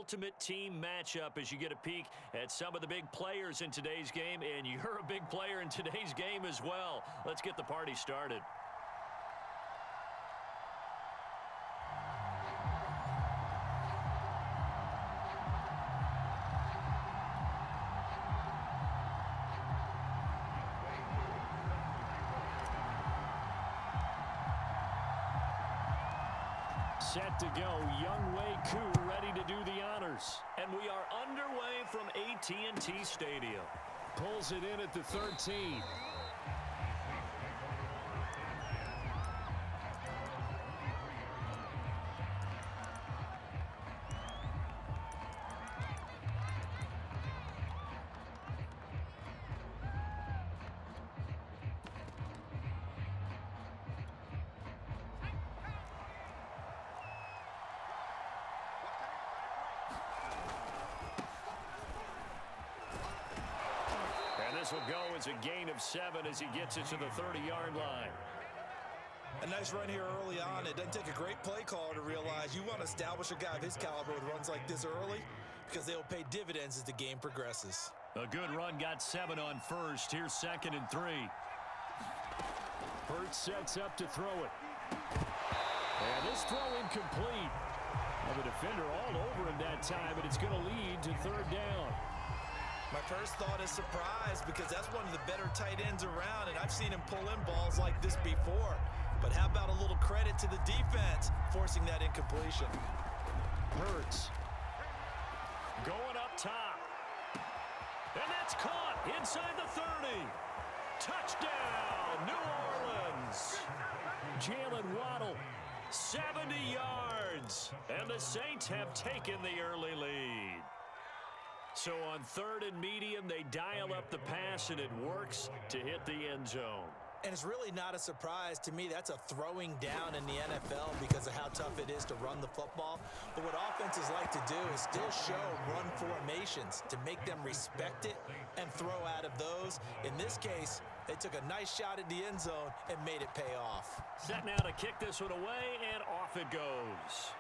ultimate team matchup as you get a peek at some of the big players in today's game, and you're a big player in today's game as well. Let's get the party started. Set to go, Younghoe Koo ready to do the honors. And we are underway from AT&T Stadium. Pulls it in at the 13. This will go as a gain of 7 as he gets it to the 30-yard line. A nice run here early on. It doesn't take a great play caller to realize you want to establish a guy of his caliber with runs like this early because they'll pay dividends as the game progresses. A good run got 7 on first. Here's 2nd and 3. Hurts sets up to throw it. And this throw incomplete. And the defender all over him that time, and it's going to lead to 3rd down. My first thought is surprise because that's one of the better tight ends around, and I've seen him pull in balls like this before. But how about a little credit to the defense forcing that incompletion? Hurts. Going up top. And that's caught inside the 30. Touchdown, New Orleans. Jalen Waddle. 70 yards. And the Saints have taken the early lead. So on 3rd and medium, they dial up the pass, and it works to hit the end zone. And it's really not a surprise to me. That's a throwing down in the NFL because of how tough it is to run the football. But what offenses like to do is still show run formations to make them respect it and throw out of those. In this case, they took a nice shot at the end zone and made it pay off. Set now to kick this one away, and off it goes.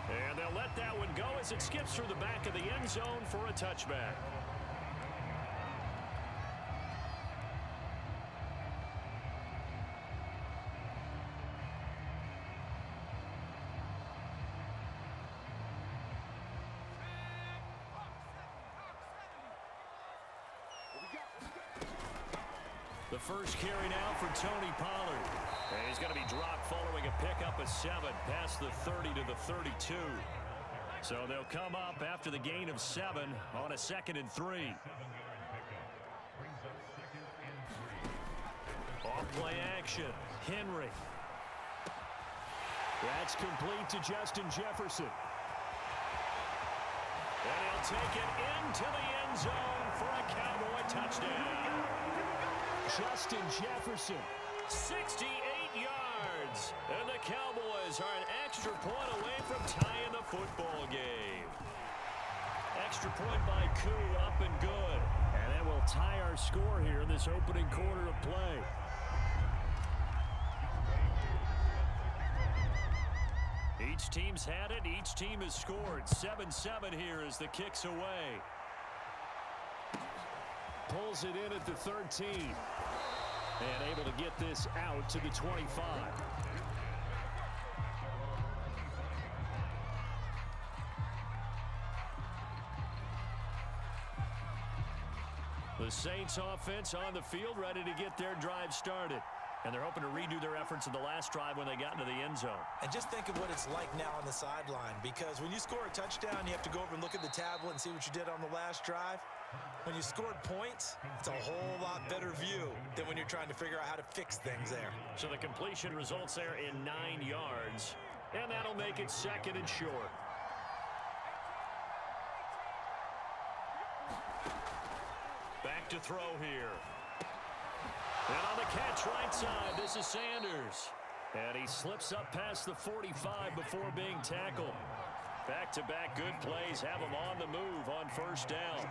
And they'll let that one go as it skips through the back of the end zone for a touchback. The first carry now for Tony Pollard. And he's going to be dropped following a pickup of 7 past the 30 to the 32. So they'll come up after the gain of 7 on a 2nd and 3. Off play action. Henry. That's complete to Justin Jefferson. And he'll take it into the end zone for a Cowboy touchdown. Justin Jefferson. 68 yards. And the Cowboys are an extra point away from tying the football game. Extra point by Koo, up and good. And that will tie our score here in this opening quarter of play. Each team's had it. Each team has scored. 7-7 here as the kick's away. Pulls it in at the 13. And able to get this out to the 25. The Saints offense on the field, ready to get their drive started. And they're hoping to redo their efforts in the last drive when they got into the end zone. And just think of what it's like now on the sideline, because when you score a touchdown, you have to go over and look at the tablet and see what you did on the last drive. When you scored points, it's a whole lot better view than when you're trying to figure out how to fix things there. So the completion results there in 9 yards, and that'll make it 2nd and short. Back to throw here. And on the catch right side, this is Sanders. And he slips up past the 45 before being tackled. Back-to-back good plays have him on the move on first down.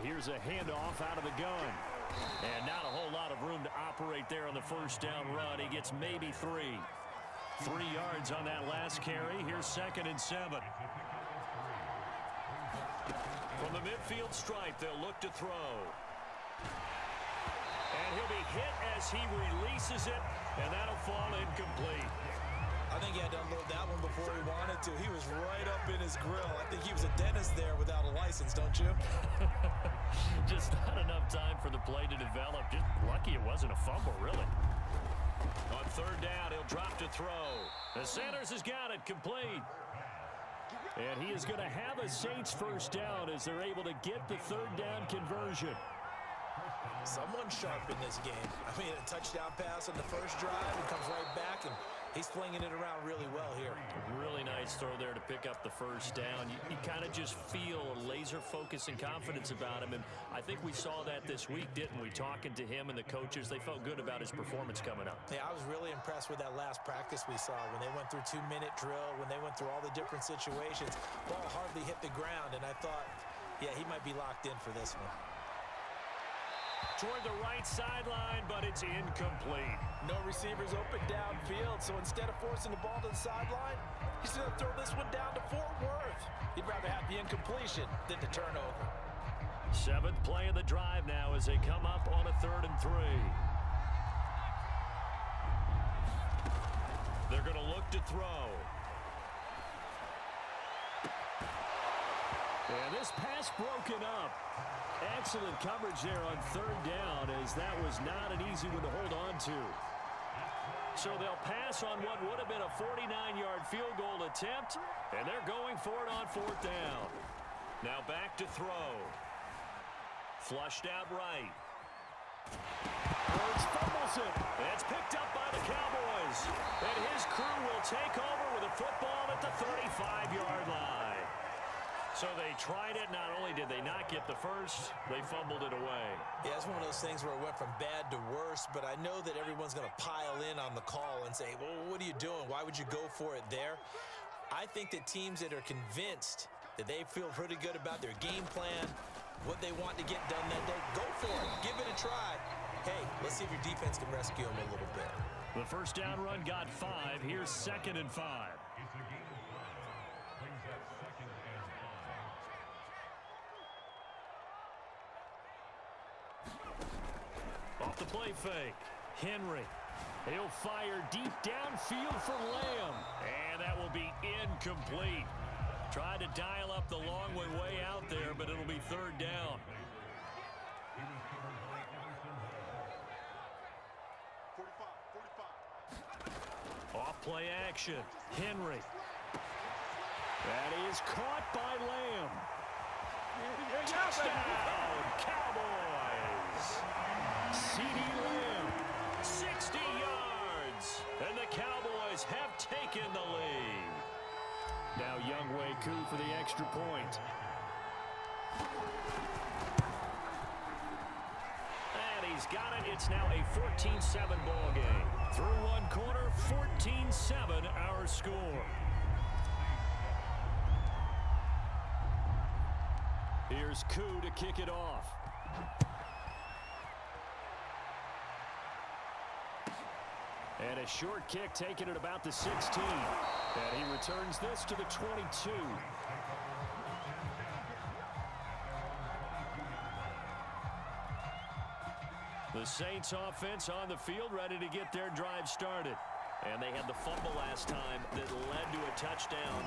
Here's a handoff out of the gun. And not a whole lot of room to operate there on the first down run. He gets maybe 3. 3 yards on that last carry. Here's 2nd and 7. From the midfield stripe, they'll look to throw. And he'll be hit as he releases it, and that'll fall incomplete. I think he had to unload that one before he wanted to. He was right up in his grill. I think he was a dentist there without a license, don't you? Just not enough time for the play to develop. Just lucky it wasn't a fumble, really. On 3rd down, he'll drop to throw. And Sanders has got it complete. And he is going to have a Saints first down as they're able to get the 3rd down conversion. Someone sharp in this game. I mean, a touchdown pass on the first drive and comes right back, and he's flinging it around really well here. Really nice throw there to pick up the first down. You kind of just feel a laser focus and confidence about him, and I think we saw that this week, didn't we? Talking to him and the coaches, they felt good about his performance coming up. Yeah, I was really impressed with that last practice we saw when they went through 2-minute drill, when they went through all the different situations. Ball hardly hit the ground, and I thought, yeah, he might be locked in for this one. Toward the right sideline, but it's incomplete. No receivers open downfield, so instead of forcing the ball to the sideline, he's going to throw this one down to Fort Worth. He'd rather have the incompletion than the turnover. 7th play of the drive now as they come up on a 3rd and 3. They're going to look to throw. And this pass broken up. Excellent coverage there on 3rd down, as that was not an easy one to hold on to. So they'll pass on what would have been a 49-yard field goal attempt, and they're going for it on 4th down. Now back to throw. Flushed out right. Hurts fumbles it. It's picked up by the Cowboys. And his crew will take over with a football at the 35-yard line. So they tried it. Not only did they not get the first, they fumbled it away. Yeah, it's one of those things where it went from bad to worse, but I know that everyone's going to pile in on the call and say, well, what are you doing? Why would you go for it there? I think that teams that are convinced that they feel pretty good about their game plan, what they want to get done that day, go for it. Give it a try. Hey, let's see if your defense can rescue them a little bit. The first down run got 5. Here's 2nd and 5. Off the play fake. Henry. He'll fire deep downfield for Lamb. And that will be incomplete. Tried to dial up the long way out there, but it'll be 3rd down. Off play action. Henry. That is caught by Lamb. Touchdown, Cowboys. C.D. Lamb, 60 yards. And the Cowboys have taken the lead. Now Younghoe Koo for the extra point. And he's got it. It's now a 14-7 ball game. Through one quarter, 14-7 our score. Here's Koo to kick it off. And a short kick taken at about the 16. And he returns this to the 22. The Saints offense on the field ready to get their drive started. And they had the fumble last time that led to a touchdown.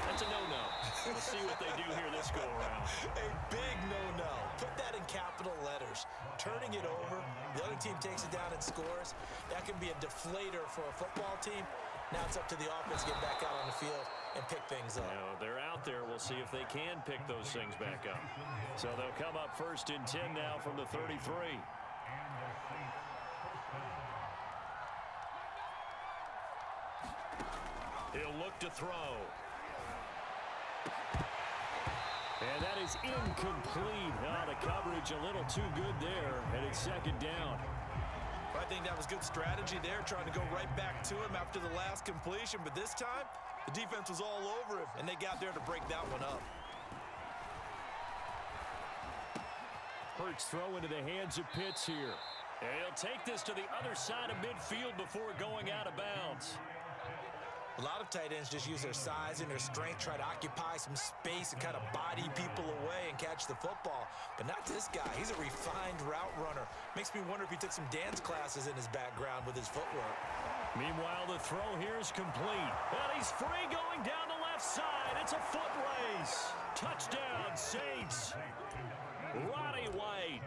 That's a no-no. We'll see what they do here this go-around. A big no-no. Put that in capital letters. Turning it over, the other team takes it down and scores. That can be a deflator for a football team. Now it's up to the offense to get back out on the field and pick things up. They're out there. We'll see if they can pick those things back up. So they'll come up 1st and 10 now from the 33. He'll look to throw. And that is incomplete. The coverage a little too good there, and it's 2nd down. I think that was good strategy there, trying to go right back to him after the last completion. But this time, the defense was all over him, and they got there to break that one up. Hurts throw into the hands of Pitts here. And he'll take this to the other side of midfield before going out of bounds. A lot of tight ends just use their size and their strength, try to occupy some space and kind of body people away and catch the football. But not this guy. He's a refined route runner. Makes me wonder if he took some dance classes in his background with his footwork. Meanwhile, the throw here is complete. And he's free going down the left side. It's a foot race. Touchdown, Saints. Roddy White,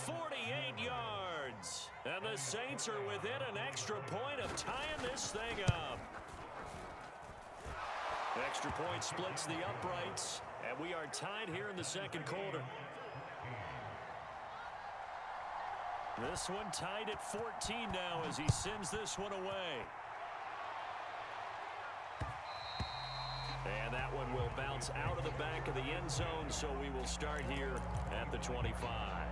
48 yards. And the Saints are within an extra point of tying this thing up. Extra point splits the uprights, and we are tied here in the second quarter. This one tied at 14 now as he sends this one away. And that one will bounce out of the back of the end zone, so we will start here at the 25.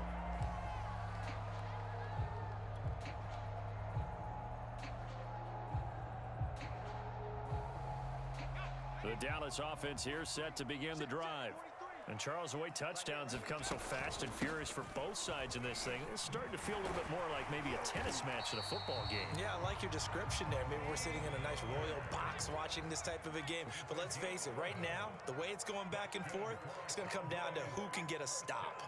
The Dallas offense here set to begin the drive. And Charles, the way touchdowns have come so fast and furious for both sides in this thing, it's starting to feel a little bit more like maybe a tennis match than a football game. Yeah, I like your description there. Maybe we're sitting in a nice royal box watching this type of a game. But let's face it, right now, the way it's going back and forth, it's going to come down to who can get a stop.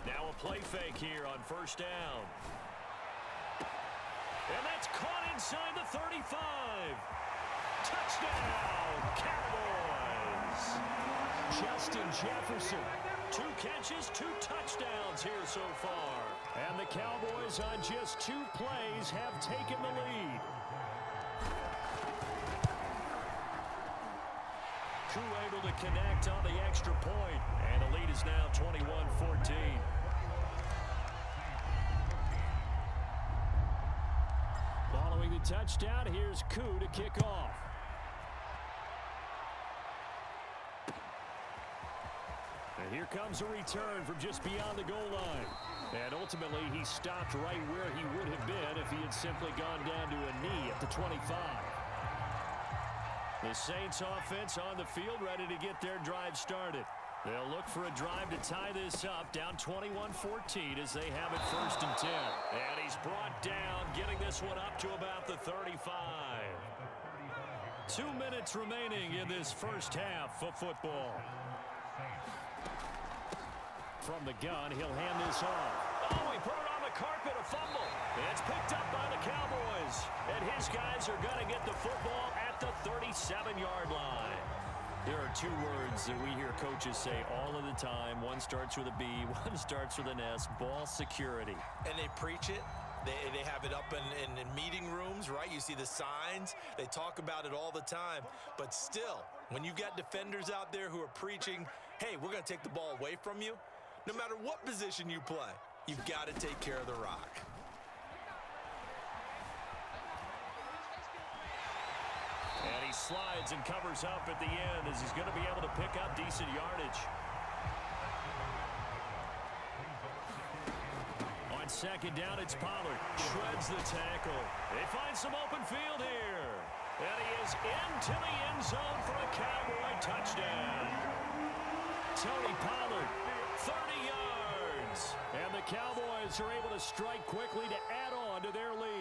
Now a play fake here on first down. And that's caught inside the 35. Touchdown, Cowboys. Justin Jefferson. 2 catches, 2 touchdowns here so far. And the Cowboys on just 2 plays have taken the lead. Crew able to connect on the extra point. And the lead is now 21-14. Following the touchdown, here's Koo to kick off. And here comes a return from just beyond the goal line. And ultimately, he stopped right where he would have been if he had simply gone down to a knee at the 25. The Saints offense on the field ready to get their drive started. They'll look for a drive to tie this up, down 21-14 as they have it 1st and 10. And he's brought down, getting this one up to about the 35. 2 minutes remaining in this first half of football. From the gun, he'll hand this off. Oh, he put it on the carpet, a fumble. It's picked up by the Cowboys. And his guys are going to get the football at the 37-yard line. There are 2 words that we hear coaches say all of the time. One starts with a B, one starts with an S, ball security. And they preach it. They have it up in meeting rooms, right? You see the signs. They talk about it all the time. But still, when you've got defenders out there who are preaching, hey, we're going to take the ball away from you, no matter what position you play, you've got to take care of the rock. And he slides and covers up at the end as he's going to be able to pick up decent yardage. On second down, it's Pollard. Shreds the tackle. They find some open field here. And he is into the end zone for a Cowboy touchdown. Tony Pollard, 30 yards. And the Cowboys are able to strike quickly to add on to their lead.